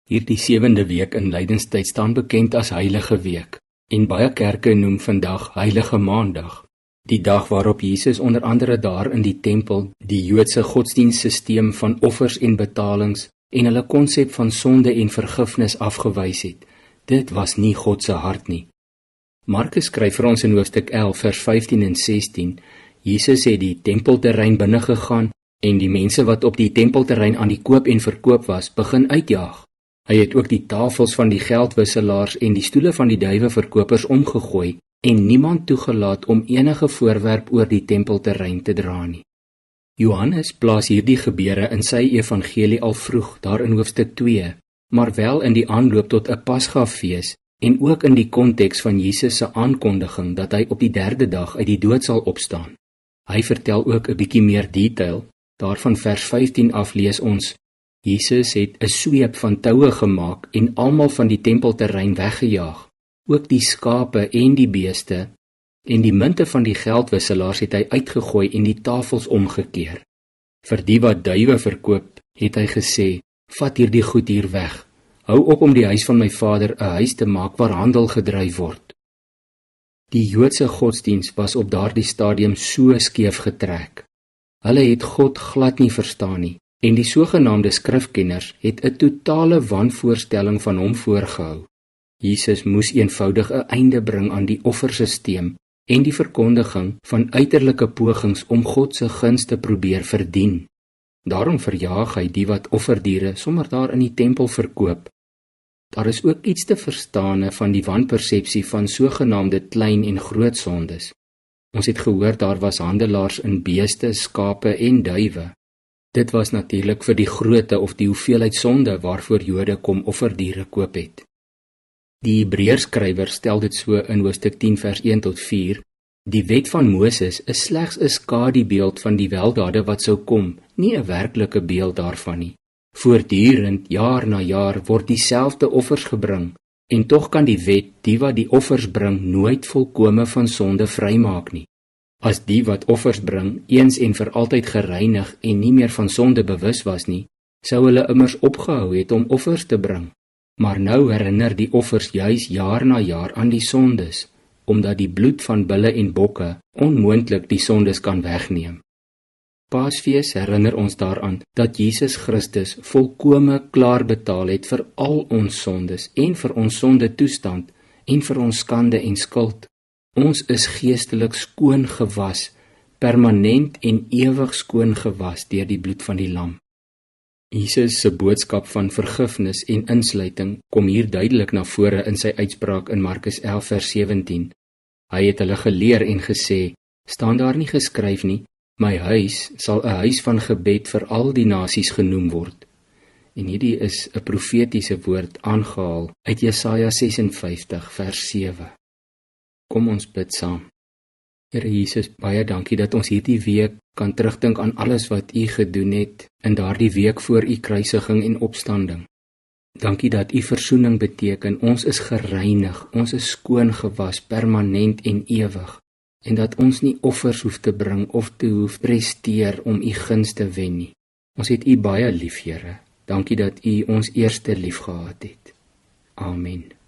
Hierdie 7de week in lydenstyd staan bekend as Heilige Week en baie kerke noem vandag Heilige Maandag, die dag waarop Jesus onder andere daar in die tempel die Joodse godsdienstsysteem van offers en betalings en hulle konsep van sonde en vergifnis afgewys het. Dit was nie God se hart nie. Markus skryf vir ons in hoofstuk 11 vers 15 en 16, Jesus het die tempelterrein binne gegaan en die mense wat op die tempelterrein aan die koop en verkoop was, begin uitjaag. Hy het ook die tafels van die geldwisselaars en die stoele van die duiweverkopers omgegooi en niemand toegelaat om enige voorwerp oor die tempelterrein te dra nie. Johannes plaas hierdie gebeure in sy evangelie al vroeg, daar in hoofstuk 2, maar wel in die aanloop tot 'n Pasgafees en ook in die konteks van Jesus se aankondiging dat hy op die 3de dag uit die dood sal opstaan. Hy vertel ook 'n bietjie meer detail, daarvan vers 15 af lees ons, Jesus het 'n sweep van toue gemaak en almal van die tempelterrein weggejaag, ook die skape en die beeste, en die munte van die geldwisselaars het hy uitgegooi en die tafels omgekeer. Vir die wat duiwe verkoop, het hy gesê, vat hierdie goed hier weg, hou op om die huis van my Vader 'n huis te maak waar handel gedryf word. Die Joodse godsdiens was op daardie stadium so skeef getrek. Hulle het God glad nie verstaan nie, en die sogenaamde skrifkenners het 'n totale wanvoorstelling van hom voorgehou. Jesus moes eenvoudig 'n einde bring aan die offersisteem en die verkondiging van uiterlike pogings om God se guns te probeer verdien. Daarom verjaag hy die wat offerdiere sommer daar in die tempel verkoop. Daar is ook iets te verstaane van die wanpersepsie van sogenaamde klein en groot sondes. Ons het gehoor daar was handelaars in beeste, skape en duiwe. Dit was natuurlik vir die grootte of die hoeveelheid sonde waarvoor Jode kom offerdiere koop het. Die Hebreërskrywer stel dit so in hoofstuk 10 vers 1 tot 4, die wet van Moses is slegs 'n skadubeeld van die weldade wat sou kom, nie 'n werklike beeld daarvan nie. Voortdurend, jaar na jaar, word dieselfde offers gebring, en tog kan die wet die wat die offers bring nooit volkome van sonde vrymaak nie. As die wat offers bring eens en vir altyd gereinig en nie meer van sonde bewus was nie, sou hulle immers opgehou het om offers te bring. Maar nou herinner die offers juis jaar na jaar aan die sondes, omdat die bloed van bulle en bokke onmoontlik die sondes kan wegneem. Paasfees herinner ons daaraan dat Jesus Christus volkome klaar betaal het vir al ons sondes en vir ons sonde toestand en vir ons skande en skuld. Ons is geestelik skoon gewas, permanent en ewig skoon gewas deur die bloed van die lam. Jesus se boodskap van vergifnis en insluiting kom hier duidelik na vore in sy uitspraak in Markus 11 vers 17. Hy het hulle geleer en gesê, staan daar nie geskryf nie, my huis sal 'n huis van gebed vir al die nasies genoem word. En hierdie is 'n profetiese woord aangehaal uit Jesaja 56 vers 7. Kom ons bid saam. Here Jesus, baie dankie dat ons hierdie week kan terugdink aan alles wat U gedoen het in daardie week voor U kruisiging en opstanding. Dankie dat U versoening beteken, ons is gereinig, ons is skoon gewas, permanent en ewig, en dat ons nie offers hoef te bring of te hoef presteer om U guns te wen nie. Ons het U baie lief, Here. Dankie dat U ons eerste lief gehad het. Amen.